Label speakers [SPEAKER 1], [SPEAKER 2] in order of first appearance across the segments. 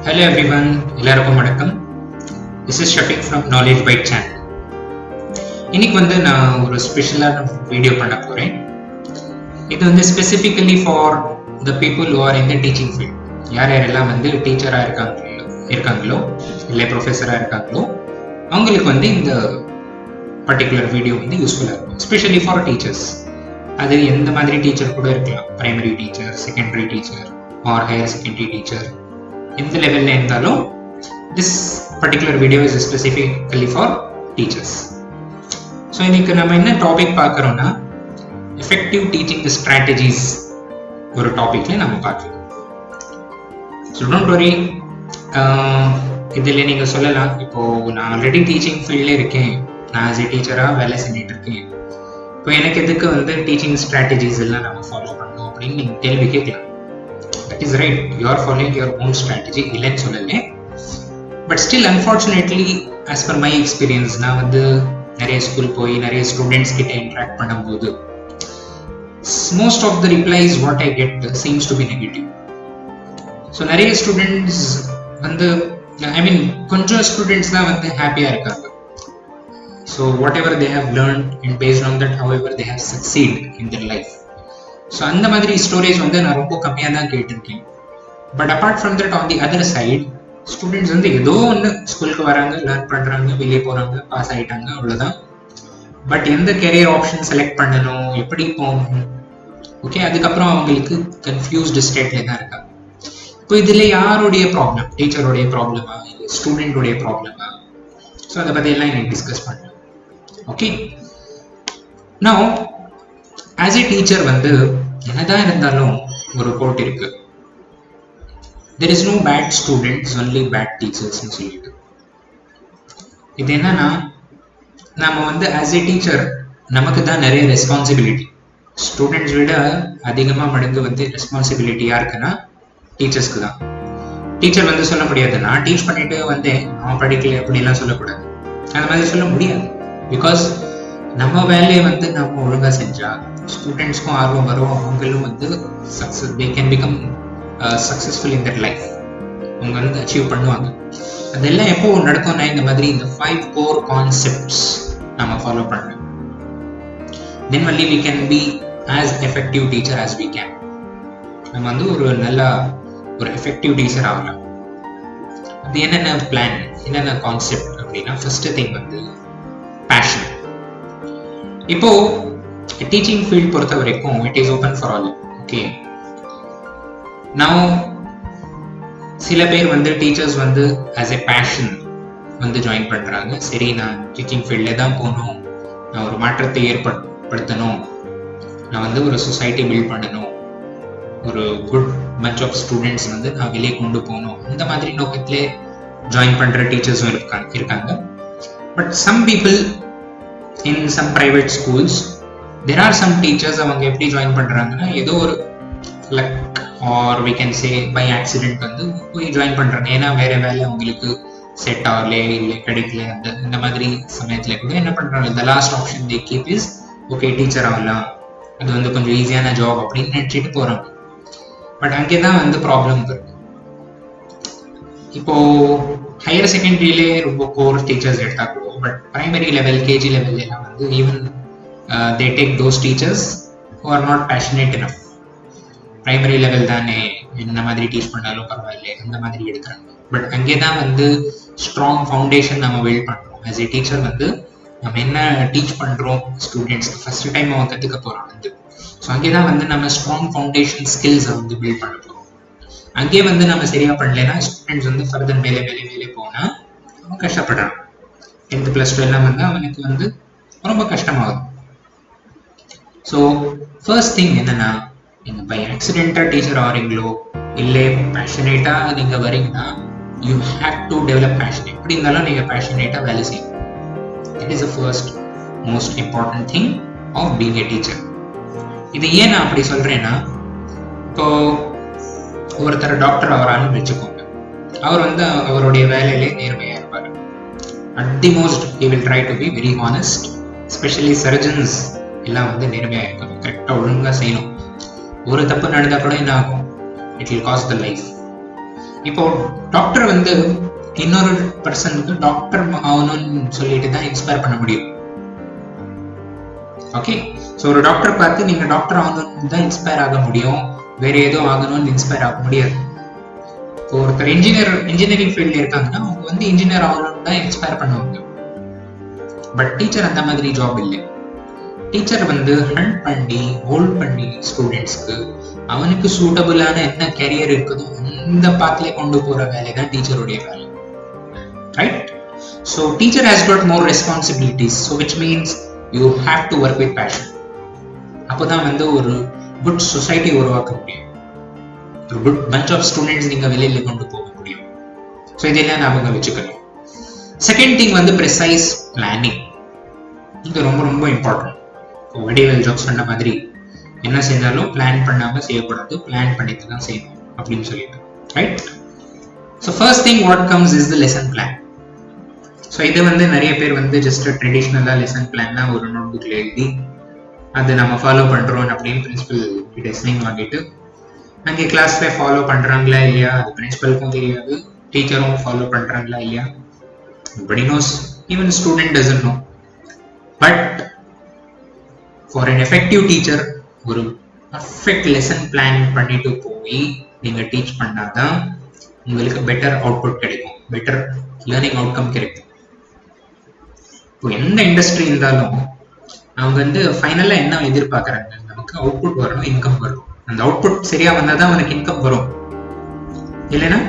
[SPEAKER 1] Hello everyone, எல்லாருக்கும் வணக்கம். This is Shafiq from Knowledge Byte channel. இன்னைக்கு நான் ஒரு ஸ்பெஷலான வீடியோ பண்ண போறேன். இது specifically for the people who are in the teaching field. யாரெல்லாம் டீச்சரா இருக்காங்களோ இல்லை ப்ரொஃபஸரா இருக்காங்களோ அவங்களுக்கு இந்த பர்டிகுலர் வீடியோ யூஸ்ஃபுல்லா இருக்கும். Especially for teachers. அது எந்த மாதிரி டீச்சர் கூட இருக்கலாம். Primary teacher, secondary teacher or higher secondary teacher, எந்த லெவலில் இருந்தாலும் this particular video is specifically for teachers. So இன்னைக்கு நம்ம என்ன டாபிக் பார்க்குறோம்னா எஃபெக்டிவ் டீச்சிங் ஸ்ட்ராட்டஜிஸ் ஒரு டாபிக்ல நம்ம பார்க்கலாம். ஸோ டோன்ட் வரி, இதில் நீங்கள் சொல்லலாம், இப்போ நான் ஆல்ரெடி டீச்சிங் ஃபீல்டில் இருக்கேன், நான் ஆஸ் ஏ டீச்சராக வேலை செஞ்சுட்டு இருக்கேன், இப்போ எனக்கு எதுக்கு டீச்சிங் ஸ்ட்ராட்டஜிஸ் எல்லாம் நம்ம ஃபாலோ பண்ணணும் அப்படின்னு நீங்கள் கேள்வி கேட்கலாம். That is right, you are following your own strategy, இல்லைன்னு சொல்லலை. But still unfortunately as per my experience, நான் நிறைய ஸ்கூல் போய் நிறைய ஸ்டூடெண்ட்ஸ் கிட்ட இன்ட்ராக்ட் பண்ணும்போது most of the replies what I get seems to be negative. So நிறைய students கொஞ்சம் ஸ்டூடெண்ட்ஸ் தான் ஹாப்பியா இருக்காங்க. So whatever they have learned and based on that however they have succeed in their life. So அந்த மாதிரி stories நான் ரொம்ப கம்மியாக தான் கேட்டிருக்கேன். But apart from that on the other side, students ஏதோ ஒன்று ஸ்கூலுக்கு வராங்க, லேர்ன் பண்ணுறாங்க, வெளியே போகிறாங்க, பாஸ் ஆகிட்டாங்க, அவ்வளோதான். பட் எந்த கெரியர் ஆப்ஷன் செலக்ட் பண்ணணும், எப்படி போகணும், ஓகே, அதுக்கப்புறம் அவங்களுக்கு கன்ஃபியூஸ்டு ஸ்டேட்ல தான் இருக்காங்க. இப்போ இதில் யாருடைய ப்ராப்ளம்? டீச்சருடைய ப்ராப்ளமா இல்லை ஸ்டூடெண்ட்டுடைய ப்ராப்ளமா? ஸோ அதை பற்றியெல்லாம் எனக்கு டிஸ்கஸ் பண்ணேன். Okay, now as a teacher என்னதான் இருந்தாலும் ஒரு கோட் இருக்கு, there is no bad students, only bad teachers னு சொல்லிட்டு. இது என்னன்னா, நம்ம ஆஸ் ஏ டீச்சர் நமக்கு தான் நிறைய ரெஸ்பான்சிபிலிட்டி. ஸ்டூடெண்ட்ஸ் விட அதிகமாக மடங்கு ரெஸ்பான்சிபிலிட்டி யாருக்குன்னா டீச்சர்ஸ்க்கு தான். டீச்சர் சொல்ல முடியாது, நான் டீச் பண்ணிட்டு நான் படிக்கல அப்படிலாம் சொல்லக்கூடாது. அந்த மாதிரி சொல்ல முடியாது. பிகாஸ் நம்ம வேலையை நம்ம ஒழுங்காக செஞ்சா ஸ்டூடெண்ட்ஸ்க்கும் ஆர்வம் வரும், அவங்களும் success, they can become successful in that life. அவங்க அச்சீவ் பண்ணுவாங்க. அதெல்லாம் எப்போ நடக்கும்னா இந்த மாதிரி இந்த 5 core concepts நம்ம ஃபாலோ பண்ணணும். Then only we can be as effective teacher as we can. நம்ம ஒரு நல்ல ஒரு எஃபெக்டிவ் டீச்சர் ஆகலாம். அது என்னென்ன பிளான், என்னென்ன கான்செப்ட் அப்படின்னா, ஃபர்ஸ்ட் திங் பேஷன். இப்போ டீச்சிங் ஃபீல்ட் பொறுத்த வரைக்கும் it is open for all. Okay, நான் சில பேர் teachers as a passion join பண்றாங்க. சரி, நான் டீச்சிங் ஃபீல்ட்ல தான் போகணும், நான் ஒரு மாற்றத்தை ஏற்படுத்தணும், நான் ஒரு சொசைட்டி பில்ட் பண்ணணும், ஒரு குட் பஞ்ச் ஆஃப் ஸ்டூடெண்ட்ஸ் நான் வெளியே கொண்டு போகணும், அந்த மாதிரி நோக்கத்திலே ஜாயின் பண்ற டீச்சர்ஸும் இருக்காங்க. But some people in some private schools, there are some teachers, அவங்க எப்படி ஜாயின் பண்றாங்கன்னா, ஏதோ ஒரு luck or we can say by accident போய் ஜாயின் பண்றாங்க. ஏன்னா வேற வேலை அவங்களுக்கு செட் ஆகல, இல்லை கிடைக்கல, இந்த மாதிரி சமயத்துல கூட என்ன பண்றாங்க, இந்த last option they keep is okay, teacher ஆகலாம், அது கொஞ்சம் ஈஸியான ஜாப் அப்படின்னு நினைச்சிட்டு போறாங்க. பட் அங்கேதான் ப்ராப்ளம் இருக்கு. இப்போ ஹையர் செகண்டரியிலே ரொம்ப கோர் டீச்சர்ஸ் எடுத்தா கூட, but primary level, KG level எல்லாம் even they take those teachers who are not passionate enough. Primary level தானே, என்ன மாதிரி டீச் பண்ணாலும் பரவாயில்ல, அந்த மாதிரி எடுக்கிறாங்க. பட் அங்கேதான் ஸ்ட்ராங் ஃபவுண்டேஷன் நம்ம பில்ட் பண்றோம். ஆஸ் ஏ டீச்சர் நம்ம என்ன டீச் பண்றோம் ஸ்டூடெண்ட்ஸ்க்கு ஃபர்ஸ்ட் டைம் அவன் கற்றுக்க போறான். ஸோ அங்கேதான் நம்ம ஸ்ட்ராங் ஃபவுண்டேஷன் ஸ்கில்ஸை பில்ட் பண்ண போறோம். அங்கே நம்ம சரியா பண்ணலைன்னா ஸ்டூடெண்ட்ஸ் ஃபர்தர் மேலே மேலே மேலே போனா அவன் கஷ்டப்படுறான். 10th + 12 எல்லாம் அவனுக்கு ரொம்ப கஷ்டமாகுது. ஸோ ஃபர்ஸ்ட் திங் என்னன்னா, நீங்க பை ஆக்சிடென்டா டீச்சர் ஆகிறீங்களோ இல்லை பேஷனேட்டா நீங்க வரீங்கன்னா, you have to develop passion. எப்படி இருந்தாலும் நீங்க பேஷனேட்டா வேலை செய்யணும். It is the first most important thing of being a teacher. இது ஏன் நான் அப்படி சொல்றேன்னா, இப்போ ஒருத்தர் டாக்டர் ஆகிறான்னு வச்சுக்கோங்க. அவர் அவருடைய வேலையிலே நேர்மையா இருப்பார். At the most he will try to be very honest. Especially surgeons எல்லாம் நேர்மையா இருக்கணும், கரெக்டா ஒழுங்கா செய்யணும். ஒரு தப்பு நடந்தா கூட என்ன ஆகும், it will cost the life. இப்போ டாக்டர் வந்து இன்னொரு பர்சனுக்கு டாக்டர் ஆகணும்னு சொல்லிட்டு தான் இன்ஸ்பயர் பண்ண முடியும். ஓகே, ஸோ ஒரு டாக்டர் பார்த்து நீங்க டாக்டர் ஆகணும்னு தான் இன்ஸ்பயர் ஆக முடியும், வேற ஏதோ ஆகணும்னு இன்ஸ்பயர் ஆக முடியாது. ஒருத்தர் இன்ஜினியரிங் ஃபீல்ட்ல இருக்காங்கன்னா அவங்க வந்து இன்ஜினியர் ஆகணும்னு தான் இன்ஸ்பயர் பண்ணுவாங்க. பட் டீச்சர் அந்த மாதிரி ஜாப் இல்லை. டீச்சர் வந்து ஹண்ட் பண்ணி ஹோல்ட் பண்ணி ஸ்டூடெண்ட்ஸ்க்கு அவனுக்கு சூட்டபிளான என்ன கேரியர் இருக்குதோ அந்த பாத்திலே கொண்டு போற வேலை தான் டீச்சருடைய வேலை, right? So teacher has God more responsibilities, so which means you have to work with fashion. அப்போதான் வந்து ஒரு குட் சொசைட்டி உருவாக்க முடியும், ஒரு குட் பஞ்ச் ஆஃப் ஸ்டூடெண்ட்ஸ் நீங்க வெளியில கொண்டு போக முடியும். ஸோ இதெல்லாம் ஞாபகம் வச்சுக்கணும். செகண்ட் திங் வந்து ப்ரிசைஸ் பிளானிங். இது ரொம்ப ரொம்ப இம்பார்ட்டன்ட். வடிவேல் ஜோக்ஸ் சொன்ன மாதிரி என்ன செஞ்சாலும் பிளான் பண்ணாம செய்யக்கூடாது, பிளான் பண்ணிட்டு தான் செய்யணும் அப்படின்னு சொல்லிட்டு, right? So first thing what comes is the lesson plan. So இது வந்து நிறைய பேர் வந்து ஜஸ்ட் ட்ரெடிஷ்னலா லெசன் பிளான்னா ஒரு நோட் புக்ல எழுதி அது நம்ம ஃபாலோ பண்றோம் அப்படின்னு பிரின்சிபல் கிட்ட சைன் வாங்கிட்டு அங்கே கிளாஸ்ல ஃபாலோ பண்றாங்களா இல்லையா அது பிரின்சிபலுக்கும் தெரியாது, டீச்சரும் ஃபாலோ பண்றாங்களா இல்லையா nobody knows, even student doesn't know. But for an effective teacher ஒரு perfect lesson plan பண்ணிட்டு போய் நீங்க டீச் பண்ணாதான் உங்களுக்கு பெட்டர் அவுட்புட் கிடைக்கும், பெட்டர் லேர்னிங் அவுட்கம் கிடைக்கும். இப்போ எந்த இண்டஸ்ட்ரி இருந்தாலும் அவங்க வந்து ஃபைனலா என்ன எதிர்பார்க்கறாங்க, நமக்கு அவுட்புட் வரணும், இன்கம் வரும். அந்த அவுட்புட் சரியா வந்தாதான் அவனுக்கு இன்கம் வரும், இல்லைன்னா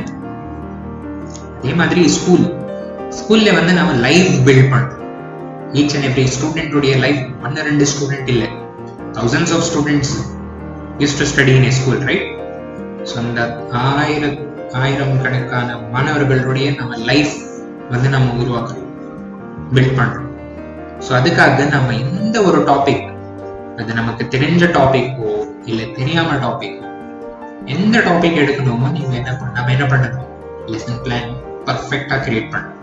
[SPEAKER 1] அதே மாதிரி ஸ்கூல்ல வந்து நம்ம லைஃப் பில்ட் பண்றோம். ஈச் அண்ட் எவ்ரி ஸ்டூடெண்ட் உடைய லைஃப் 1-2 ஸ்டூடெண்ட் இல்லை, thousands of students used to study in a school, right? So அந்த ஆயிரம் கணக்கான மாணவர்களுடைய நம்ம லைஃப் வந்து நம்ம உருவாக்குறோம், பில்ட் பண்றோம். ஸோ அதுக்காக நம்ம எந்த ஒரு டாபிக், அது நமக்கு தெரிஞ்ச டாபிக்கோ இல்லை தெரியாம டாபிக், எந்த டாபிக் எடுக்கணுமோ நம்ம என்ன பண்ணணும், லெசன் பிளான் பர்ஃபெக்டா கிரியேட் பண்ணணும்.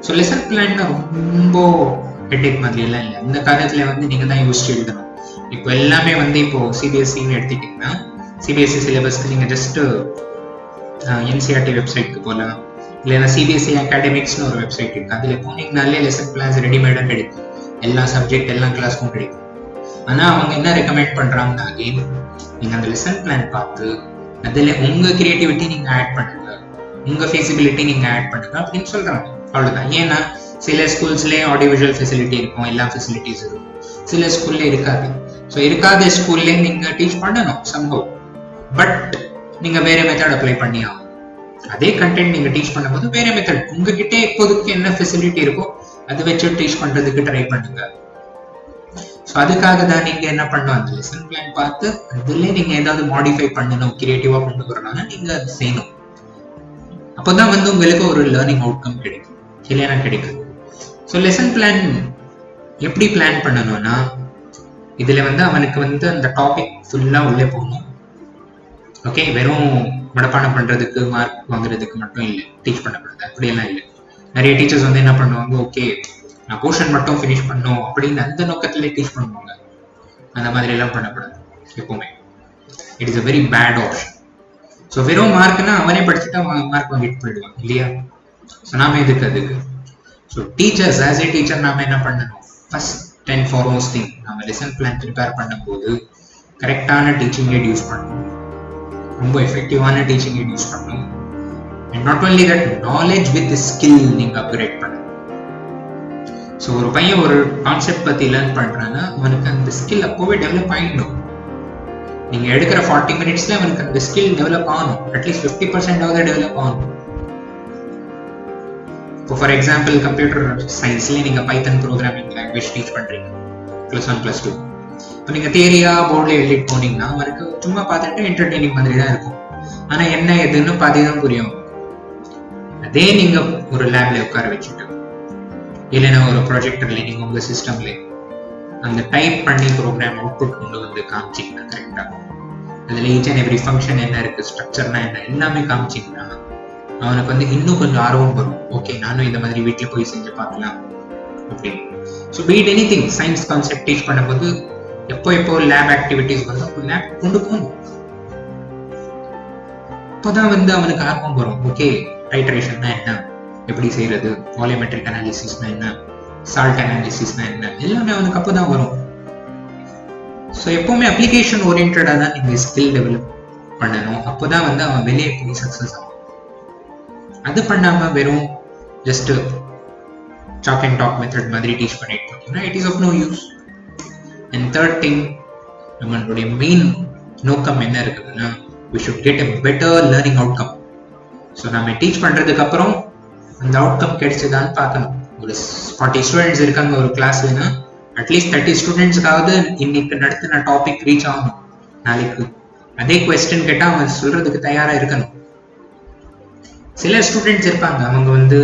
[SPEAKER 1] ஸோ லெசன் பிளான் ரொம்ப ஹெட்டேக் மாதிரி எல்லாம் இல்லை. இந்த காலத்துல வந்து நீங்க தான் யோசிச்சு எழுதணும். இப்போ எல்லாமே வந்து இப்போ சிபிஎஸ்சின்னு எடுத்துக்கிட்டீங்கன்னா சிபிஎஸ்சி சிலபஸ்க்கு நீங்க ஜஸ்ட் என்சிஆர்டி வெப்சைட்க்கு போகலாம், இல்லைன்னா சிபிஎஸ்சி அகாடமிக்ஸ்னு ஒரு வெப்சைட் இருக்கு, அதுல போனீங்கனாலே லெசன் பிளான்ஸ் ரெடிமேடா கிடைக்கும், எல்லா சப்ஜெக்ட் எல்லா கிளாஸ்க்கும் கிடைக்கும். ஆனா அவங்க என்ன ரெக்கமெண்ட் பண்றாங்கன்னா, அகைன் நீங்க அந்த லெசன் பிளான் பார்த்து அதுல உங்க கிரியேட்டிவிட்டி நீங்க ஆட் பண்ணுங்க, உங்க ஃபீசிபிலிட்டி நீங்க ஆட் பண்ணுங்க அப்படின்னு சொல்றாங்க. அவ்வளவுதான். ஏன்னா சில ஸ்கூல்ஸ்லேயே ஆடியோவிஜுவல் ஃபெசிலிட்டி இருக்கும், எல்லா ஃபெசிலிட்டிஸ் இருக்கும், சில ஸ்கூல்ல இருக்காது. ஸோ இருக்காத ஸ்கூல்ல நீங்க டீச் பண்ணணும் சம்பவம், பட் நீங்க வேற மெத்தட் அப்ளை பண்ணி ஆகும். அதே கண்டென்ட் நீங்க டீச் பண்ணும்போது வேற மெத்தட், உங்ககிட்ட இப்போதைக்கு என்ன ஃபெசிலிட்டி இருக்கோ அதை வச்சு டீச் பண்றதுக்கு ட்ரை பண்ணுங்க. ஸோ அதுக்காக தான் நீங்க என்ன பண்ணணும், அந்த லெசன் பிளான் பார்த்து அதுல நீங்க ஏதாவது மாடிஃபை பண்ணணும், கிரியேட்டிவா கொண்டு வரணும்னா நீங்க அதை செய்யணும். அப்போதான் வந்து உங்களுக்கு ஒரு லேர்னிங் அவுட்கம் கிடைக்கும், இல்லைன்னா கிடைக்கும். ஸோ லெசன் பிளான் எப்படி பிளான் பண்ணணும்னா, இதுல வந்து அவனுக்கு வந்து அந்த டாபிக் ஃபுல்லா உள்ளே போகணும். ஓகே, வெறும் மனப்பாடம் பண்றதுக்கு மார்க் வாங்குறதுக்கு மட்டும் இல்லை டீச் பண்ணப்படுறது, அப்படியெல்லாம் இல்லை. நிறைய டீச்சர்ஸ் வந்து என்ன பண்ணுவாங்க, ஓகே நான் போர்ஷன் மட்டும் ஃபினிஷ் பண்ணும் அப்படின்னு அந்த நோக்கத்திலே டீச் பண்ணுவாங்க. அந்த மாதிரி எல்லாம் பண்ணக்கூடாது எப்பவுமே. It is a very bad option. So வெறும் மார்க்னா அவனே படிச்சுட்டு அவன் மார்க் வாங்கிட்டு போயிடுவான் இல்லையா? ஸோ நாம எதுக்கு அதுக்கு? So teachers as a teacher நாம என்ன பண்ணணும், ஃபர்ஸ்ட் அண்ட் ஃபார்மோஸ்ட் திங் நம்ம லெசன் பிளான் ப்ரிப்பேர் பண்ணும்போது கரெக்டான டீச்சிங் எய்ட் யூஸ் பண்ணணும், ரொம்ப எஃபெக்டிவான டீச்சிங் எய்ட் யூஸ் பண்ணணும். And not only that, knowledge with skill நீங்க அப்கிரேட் பண்ணணும். ஸோ ஒரு பையன் ஒரு கான்செப்ட் பத்தி லேர்ன் பண்றான்னா அவனுக்கு அந்த ஸ்கில் அப்போவே டெவலப் ஆகிடணும். நீங்க எடுக்கிற 40 மினிட்ஸ்ல அவனுக்கு அந்த ஸ்கில் டெவலப் ஆகணும், அட்லீஸ்ட் 50% டெவலப் ஆகணும். இப்போ ஃபார் எக்ஸாம்பிள் கம்ப்யூட்டர் சயின்ஸ்ல நீங்க பைத்தன் ப்ரோக்ராமிங் லாங்குவேஜ் டீச் பண்றீங்க +1 +2. இப்போ நீங்க தியரியா போர்ட்ல எழுதிட்டு போனீங்கன்னா அவருக்கு சும்மா பார்த்துட்டு என்டர்டெய்னிங் மாதிரி தான் இருக்கும், ஆனா என்ன எதுன்னு பாதி தான் புரியும். அதே நீங்க ஒரு லேப்ல உட்கார வச்சுட்டு இல்லைன்னா ஒரு ப்ரொஜெக்டர்ல நீங்க உங்க சிஸ்டம்ல அந்த டைப் பண்ணி ப்ரோக்ராம் அவுட்புட் கொண்டு வந்து காமிச்சிங்கன்னா கரெக்டா, அதுல ஈச் அண்ட் எவ்ரி ஃபங்க்ஷன் என்ன இருக்கு, ஸ்ட்ரக்சர்னா என்ன, எல்லாமே காமிச்சிங்கன்னா அவனுக்கு வந்து இன்னும் கொஞ்சம் ஆர்வம் வரும். ஓகே நானும் இந்த மாதிரி வீட்டுல போய் செஞ்சு பார்க்கலாம் அப்படின்னு. So be it any thing, science concept teach பண்ணும்போது எப்போ லேப் ஆக்டிவிட்டிஸ் வந்து லேப் கொண்டு போகணும். அப்போதான் வந்து அவனுக்கு ஆர்வம் வரும். ஓகே, டைட்ரேஷன்னா என்ன, எப்படி செய்யறது, வால்யூமெட்ரிக் அனாலிசிஸ்னா என்ன, சால்ட் அனாலிசிஸ்னா என்ன, எல்லாமே அவனுக்கு அப்போதான் வரும். ஸோ எப்பவுமே அப்ளிகேஷன் ஓரியன்டா தான் நீங்க ஸ்கில் டெவலப் பண்ணணும். அப்போதான் வந்து அவன் வெளியே போய் சக்சஸ் ஆகும். அது பண்ணாம வெறும் just chalk and talk method மாதிரி டீச் பண்ணிட்டு போட்டீங்கன்னா it is of no use. And third thing, நம்மளுடைய மெயின் நோக்கம் என்ன இருக்குதுன்னா we should get a better learning outcome. So நம்ம டீச் பண்றதுக்கு அப்புறம் அந்த அவுட்கம் கிடைச்சதான்னு பார்க்கணும். ஒரு 40 ஸ்டூடெண்ட்ஸ் இருக்காங்க ஒரு கிளாஸ்லன்னா அட்லீஸ்ட் 30 ஸ்டூடெண்ட்ஸ்க்காவது இன்னைக்கு நடத்தின டாபிக் ரீச் ஆகணும். நாளைக்கு அதே கொஸ்டின் கேட்டா அவன் சொல்றதுக்கு தயாரா இருக்கணும். சில ஸ்டூடெண்ட்ஸ் இருப்பாங்க, அவங்க வந்து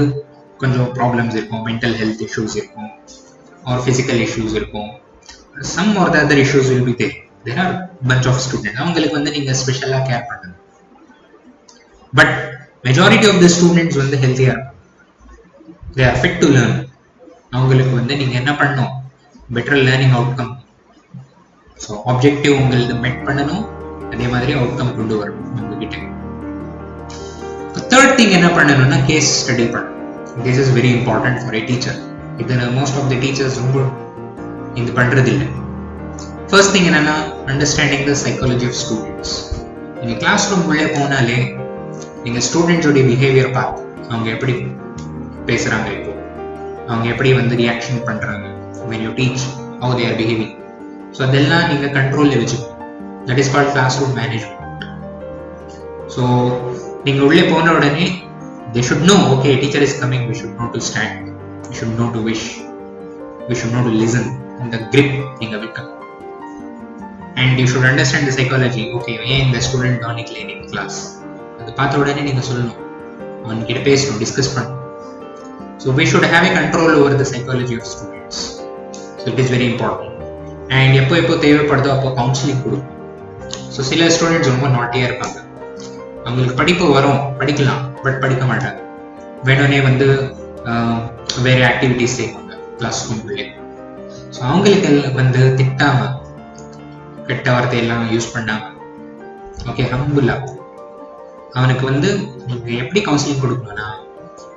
[SPEAKER 1] கொஞ்சம் ப்ராப்ளம்ஸ் இருக்கும், மென்டல் ஹெல்த் இஷ்யூஸ் இருக்கும், ஆர் ஃபிசிக்கல் இஷ்யூஸ் இருக்கும், some or the other issues will be there. There are bunch of students. அவங்களுக்கு வந்து நீங்க ஸ்பெஷலா கேர் பண்ணணும். But majority of the students வந்து ஹெல்த்தியா இருக்கும். They are fit to learn. அவங்களுக்கு வந்து நீங்க என்ன பண்ணணும், better learning outcome. So objective உங்களுக்கு மெட் பண்ணணும், அதே மாதிரி அவுட்கம் கொண்டு வரணும் உங்ககிட்ட. தேர்ட் திங் என்ன பண்ணணும்னா கேஸ் ஸ்டடி பண்ணணும். This is very important for a teacher. இது மோஸ்ட் ஆஃப் தி டீச்சர்ஸ் ரொம்ப இது பண்றது இல்லை. ஃபர்ஸ்ட் திங் என்னன்னா understanding the psychology of students. நீங்க கிளாஸ் ரூம் உள்ளே போனாலே நீங்க ஸ்டூடெண்ட்ஸோடைய பிஹேவியர் பார்த்து, அவங்க எப்படி பேசுறாங்க, இப்போ அவங்க எப்படி வந்து ரியாக்ஷன் பண்றாங்க, when you teach how they are behaving. So அதெல்லாம் நீங்க கண்ட்ரோல்ல வச்சுக்கணும். That is called classroom management. So நீங்க உள்ளே போன உடனே they should know, okay, teacher is coming, we should know to stand, we should know to wish, we should know to listen. இந்த grip நீங்க வைக்கணும். And you should understand the psychology. Okay, ஏன் இந்த student கவனிக்கல இன்னைக்கு class, அது பார்த்த உடனே நீங்க சொல்லணும், அவன்கிட்ட பேசணும், டிஸ்கஸ் பண்ணணும். So we should have a control over the psychology of students. So it is very important. And எப்போ தேவைப்படுதோ அப்போ கவுன்சிலிங் கொடுக்கும். ஸோ சில ஸ்டூடெண்ட்ஸ் ரொம்ப நாட்டியா இருப்பாங்க, அவங்களுக்கு படிப்பு வரும், படிக்கலாம், பட் படிக்க மாட்டாங்க. வேணும்னே வந்து வேற ஆக்டிவிட்டிஸ் செய்வாங்க கிளாஸ் ரூம்குள்ளே. ஸோ அவங்களுக்கு வந்து திட்டாம, கெட்ட வார்த்தையெல்லாம் யூஸ் பண்ணாம, ஓகே, ஹம்புல்லா அவனுக்கு வந்து நீங்க எப்படி கவுன்சிலிங் கொடுக்கணும்னா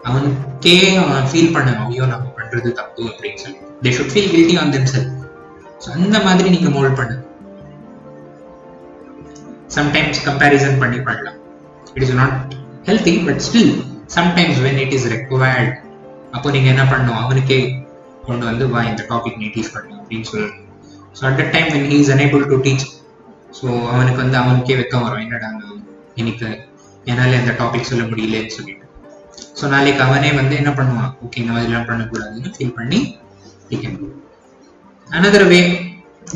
[SPEAKER 1] அவனுக்கே அவன் ஃபீல் பண்ணணும், ஐயோ நம்ம பண்றது தப்பு அப்படின்னு சொல்லி. They should feel guilty on themself. So அந்த மாதிரி நீங்க மோல்ட் பண்ணுங்க. சம்டைம்ஸ் கம்பேரிசன் பண்ணி பண்ணலாம். It is not healthy, but still sometimes when it is required, அப்போ நீங்க என்ன பண்ணணும், அவனுக்கே கொண்டு வந்து வா இந்த டாபிக் நீ டீச் பண்ணணும் அப்படின்னு சொல்லணும். So at the time when he is unable to teach, so அவனுக்கு வந்து அவனுக்கே வெக்கம் வரும், என்னடா எனக்கு என்னால் அந்த டாபிக் சொல்ல முடியலன்னு சொல்லிட்டு. ஸோ நாளைக்கு அவனே வந்து என்ன பண்ணுவான், ஓகே இந்த மாதிரிலாம் பண்ணக்கூடாதுன்னு ஃபீல் பண்ணி டீக்கணும். அனதர் வே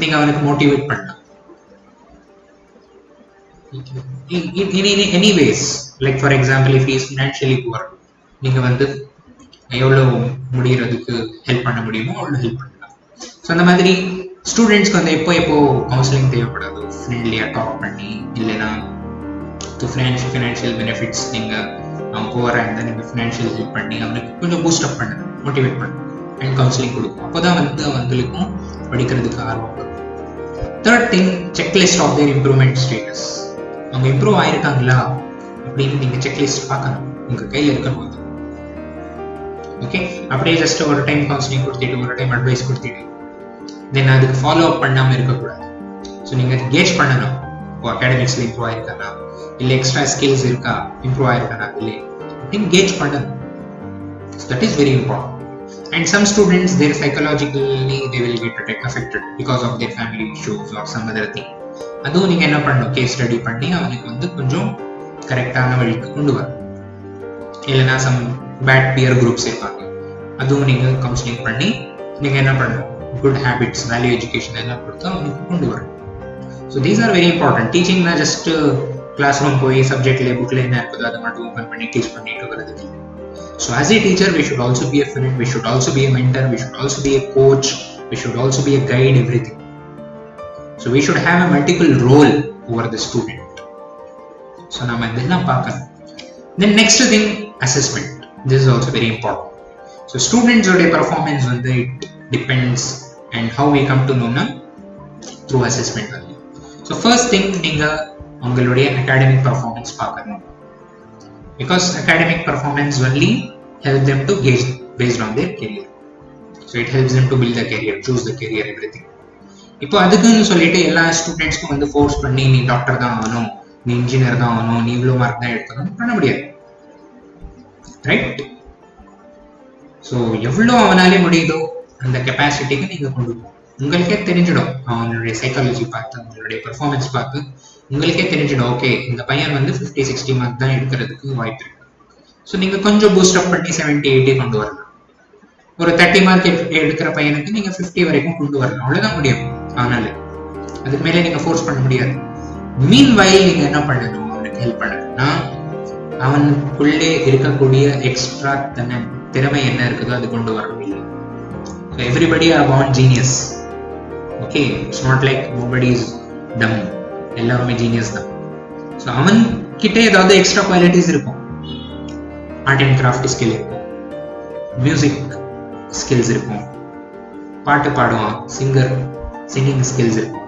[SPEAKER 1] நீங்க அவனுக்கு மோட்டிவேட் பண்ணலாம். Anyways, like for example if he is financially poor, நீங்க வந்து எவ்வளோ முடியறதுக்கு ஹெல்ப் பண்ண முடியுமோ அவ்வளோ ஹெல்ப் பண்ணலாம். ஸோ அந்த மாதிரி ஸ்டூடெண்ட்ஸ்க்கு வந்து எப்போ கவுன்சிலிங் தேவைப்படாது, ஃப்ரெண்ட்லியாக டாக் பண்ணி, இல்லைன்னா ஃபினான்ஷியல் பெனிஃபிட்ஸ், நீங்கள் அவன் புவராக இருந்தால் நீங்கள் ஃபினான்ஷியல் ஹெல்ப் பண்ணி அவனுக்கு கொஞ்சம் பூஸ்டப் பண்ணுங்க, மோட்டிவேட் பண்ணுங்க, அண்ட் கவுன்சிலிங் கொடுக்கும். அப்போ தான் வந்து அவங்களுக்கும் படிக்கிறதுக்கு ஆர்வம் வரும். Third thing, checklist of their improvement status. அவங்க இம்ப்ரூவ் ஆயிருக்காங்களா அப்படின்னு நீங்கள் செக்லிஸ்ட் பார்க்கணும், உங்கள் கையில் இருக்கணும். அது ஓகே, அப்படியே ஜஸ்ட் ஒரு டைம் கவுன்சிலிங் கொடுத்துட்டு, ஒரு டைம் அட்வைஸ் கொடுத்துட்டு தென் அதுக்கு ஃபாலோ அப் பண்ணாமல் இருக்கக்கூடாது. ஸோ நீங்கள் கேஜ் பண்ணணும், இப்போ அகாடமிக்ஸில் இம்ப்ரூவ் ஆயிருக்கானா, இல்லை எக்ஸ்ட்ரா ஸ்கில்ஸ் இருக்கா, இம்ப்ரூவ் ஆயிருக்கானா இல்லை அப்படின்னு கேஜ் பண்ணணும். That is very important. And some students, their psychologically they will get affected because of their family issues or some other thing. அதுவும் நீங்க என்ன பண்ணணும், கேஸ் ஸ்டடி பண்ணி அவனுக்கு வந்து கொஞ்சம் கரெக்டான வழிக்கு கொண்டு வரணும். இல்லைன்னா சம் பேட் பியர் குரூப்ஸ் இருப்பாங்க, அதுவும் நீங்க கவுன்சிலிங் பண்ணி நீங்க என்ன பண்ணணும், குட் ஹேபிட்ஸ், வேல்யூ எஜுகேஷன் எல்லாம் கொடுத்து அவனுக்கு கொண்டு வரணும். So these are very important. டீச்சிங்னா ஜஸ்ட் கிளாஸ் ரூம் போய் சப்ஜெக்ட்ல புக்ல என்ன இருக்குதோ அதை மட்டும் ஓப்பன் பண்ணி டீச் பண்ணிட்டு வரது இல்லை. So as a teacher, we should also be a friend, we should also be a mentor, we should also be a coach, we should also be a guide, everything. So we should have a multiple role over the student. So now idella paakana. Then next thing, assessment. This is also very important. So students oda performance வந்து it depends, and how we come to know na through assessment only. So first thing, நீங்க உங்களுடைய academic performance பார்க்கணும். because academic performance only help them to gauge based on their career. So it helps them to build the career, choose the career, everything. இப்போ அதுக்குன்னு சொல்லிட்டு எல்லா ஸ்டூடெண்ட்ஸ்க்கும் வந்து force பண்ணி நீ டாக்டர் தான் ஆகணும், நீ இன்ஜினியர் தான் ஆகணும், நீ இவ்வளோ மார்க் தான் எடுக்கணும் பண்ண முடியாது, ரைட்? ஸோ எவ்வளோ அவனாலே முடியுதோ அந்த கெப்பாசிட்டிக்கு நீங்கள் கொண்டு போகணும். உங்களுக்கே தெரிஞ்சிடும், அவனுடைய சைக்காலஜி பார்த்து, அவங்களுடைய பெர்ஃபார்மன்ஸ் பார்த்து உங்களுக்கே தெரிஞ்சிடும், ஓகே இந்த பையன் வந்து 50-60 மார்க் தான் எடுக்கிறதுக்கு வாய்ப்பு இருக்கு. ஸோ நீங்கள் கொஞ்சம் பூஸ்டப் பண்ணி 70-80 கொண்டு வரலாம். ஒரு 30 மார்க் எடுக்கிற பையனுக்கு நீங்கள் 50 வரைக்கும் கொண்டு வரலாம், அவ்வளோதான் முடியும். அதனால அதுக்கு மேலே நீங்கள் ஃபோர்ஸ் பண்ண முடியாது. மீன் வயல் நீங்கள் என்ன பண்ணணும், அவனுக்கு ஹெல்ப் பண்ணணும்னா அவனுக்குள்ளே இருக்கக்கூடிய எக்ஸ்ட்ரா திறமை என்ன இருக்குதோ அது கொண்டு வரணும். இல்லை, so everybody are born genius. Okay, it's not like nobody is டம், எல்லாருமே ஜீனியஸ் தான். ஸோ அவன் கிட்ட ஏதாவது எக்ஸ்ட்ரா குவாலிட்டிஸ் இருக்கும். ஆர்ட் அண்ட் கிராஃப்ட் ஸ்கில் இருக்கும், மியூசிக் ஸ்கில்ஸ் இருக்கும், பாட்டு பாடுவான், சிங்கிங் ஸ்கில்ஸ் இருக்கும்,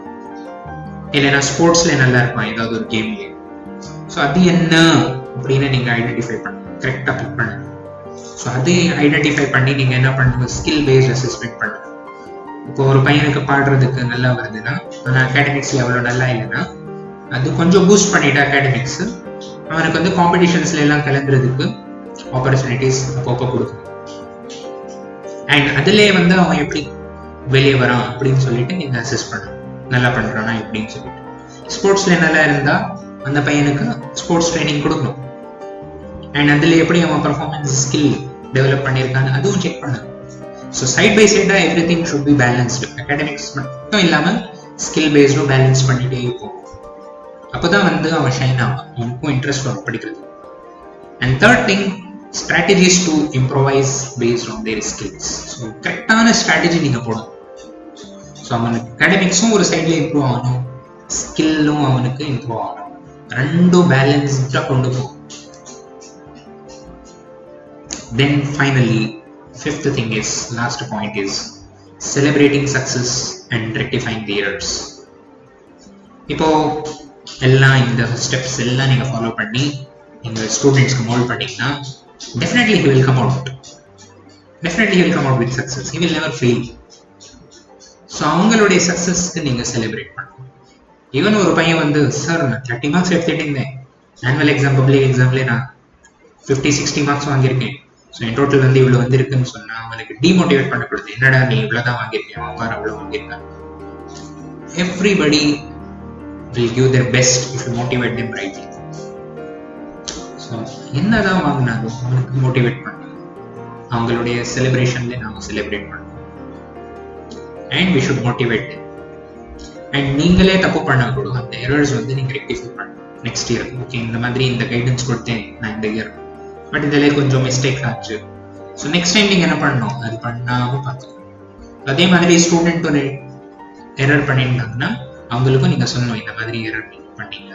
[SPEAKER 1] இல்லைன்னா ஸ்போர்ட்ஸ்ல நல்லா இருப்பான் ஏதாவது ஒரு கேம்ல. ஸோ அது என்ன அப்படின்னு நீங்க ஐடென்டிஃபை பண்ணணும், கரெக்டாக பிக் பண்ணணும். ஸோ அது ஐடென்டிஃபை பண்ணி நீங்க என்ன பண்ணணும், ஸ்கில் பேஸ்ட் அசஸ்மெண்ட் பண்ணணும். இப்போ ஒரு பையனுக்கு பாடுறதுக்கு நல்லா வருதுன்னா, ஆனால் அகாடமிக்ஸ்ல அவ்வளோ நல்லா இல்லைன்னா அது கொஞ்சம் பூஸ்ட் பண்ணிட்டு அகாடமிக்ஸ் அவனுக்கு வந்து காம்படிஷன்ஸ்ல எல்லாம் கலந்துறதுக்கு ஆப்பர்ச்சுனிட்டிஸ் அப்பப்போ கொடுக்கும். அண்ட் அதுலேயே வந்து அவன் எப்படி வெளியே வரான் அப்படின்னு சொல்லிட்டு நீங்க அசஸ் பண்ணணும், நல்லா பண்றானா எப்படின்னு சொல்லிட்டு. ஸ்போர்ட்ஸ்ல நல்லா இருந்தா அந்த பையனுக்கு ஸ்போர்ட்ஸ் ட்ரைனிங் கொடுக்கணும். அண்ட் அதுல எப்படி அவன் பர்ஃபார்மன்ஸ் ஸ்கில் டெவலப் பண்ணியிருக்கான்னு அதுவும் செக் பண்ணணும். ஸோ சைட் பை சைடா every thing should be balanced. Academics மட்டும் இல்லாமல் ஸ்கில் பேஸ்டும் பேலன்ஸ் பண்ணிட்டே இருக்கும். அப்போதான் வந்து அவன் ஷைன் ஆகும், அவனுக்கும் இன்ட்ரெஸ்ட் வரும் படிக்கிறது. And third thing, strategies to improvise based on their skills. So கரெக்டான ஸ்ட்ராட்டஜி நீங்கள் போடணும். ஸோ அவனுக்கு அகாடமிக்ஸும் ஒரு சைடில் இம்ப்ரூவ் ஆகணும், ஸ்கில்லும் அவனுக்கு இம்ப்ரூவ் ஆகணும், ரெண்டும் பேலன்ஸ்டாக கொண்டு போகும். Then finally, fifth thing is, last point is celebrating success and rectifying the errors. இப்போ எல்லாம் இந்த ஸ்டெப்ஸ் எல்லாம் நீங்கள் ஃபாலோ பண்ணி எங்கள் ஸ்டூடெண்ட்ஸ்க்கு மோல்ட் பண்ணிங்கன்னா definitely he will come out. Definitely he will come out with success. He will never fail. So அவங்களுடைய சக்ஸஸ்க்கு நீங்கள் செலிப்ரேட் பண்ணணும். ஈவன் ஒரு பையன் வந்து சார் நான் 30 மார்க்ஸ் எடுத்துகிட்டு இருந்தேன், ஆனுவல் எக்ஸாம் பப்ளிக் எக்ஸாம்லேயே நான் 50-60 மார்க்ஸ் வாங்கியிருக்கேன், ஸோ என் டோட்டல் வந்து இவ்வளோ வந்துருக்குன்னு சொன்னால் அவனுக்கு டிமோட்டிவேட் பண்ணக்கூடாது. என்னடா நீ இவ்வளோதான் வாங்கியிருக்கேன், அவன் பாரு அவ்வளோ வாங்கியிருக்கான். Everybody will give their best if you motivate them rightly. So என்னதான் வாங்கினாலும் அவனுக்கு மோட்டிவேட் பண்ணணும், அவங்களுடைய செலிப்ரேஷன்ல நாம செலிப்ரேட் பண்ணணும். And we should motivate them. And நீங்களே தப்பு பண்ணக்கூடாது, அந்த எரர்ஸ் வந்து நீங்க ரெக்டிஃபை பண்ணணும் நெக்ஸ்ட் இயர். ஓகே, இந்த மாதிரி இந்த கைடன்ஸ் கொடுத்தேன் நான் இந்த இயர், பட் இதில் கொஞ்சம் மிஸ்டேக் ஆச்சு. ஸோ நெக்ஸ்ட் டைம் நீங்க என்ன பண்ணணும், அது பண்ணாம பார்த்துக்கணும். அதே மாதிரி ஸ்டூடெண்ட் ஒரு எரர் பண்ணியிருந்தாங்கன்னா அவங்களுக்கும் நீங்க சொல்லணும், இந்த மாதிரி எரர் நீங்க பண்ணீங்க,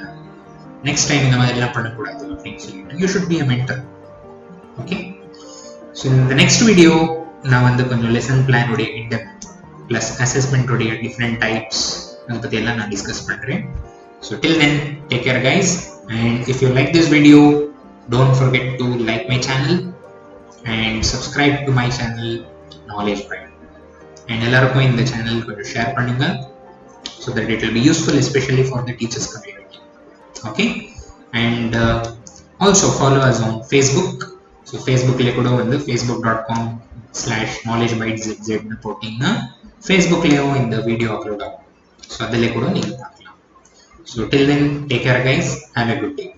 [SPEAKER 1] நெக்ஸ்ட் டைம் இந்த மாதிரி எல்லாம் பண்ணக்கூடாது அப்படின்னு சொல்லிட்டு you should be a mentor. Okay, so இந்த நெக்ஸ்ட் வீடியோ நான் வந்து கொஞ்சம் லெசன் பிளான் உடைய இன்டெப்த் பிளஸ் அசஸ்மெண்ட் உடைய டிஃப்ரெண்ட் டைப்ஸ் அதை பற்றி எல்லாம் நான் டிஸ்கஸ் பண்ணுறேன். So till then take care guys, and if you like this video don't forget to like my channel and subscribe to my channel Knowledge Bright. And எல்லாருக்கும் இந்த channel கொஞ்சம் share பண்ணுங்க, so that it will be useful especially for the teachers community. Okay, and also follow us on Facebook. So Facebook le kuda vandu facebook.com/knowledgebyteszz nu pottinga Facebook leyum indha video upload agum, so adile kuda neenga paakalam. So till then take care guys, have a good day.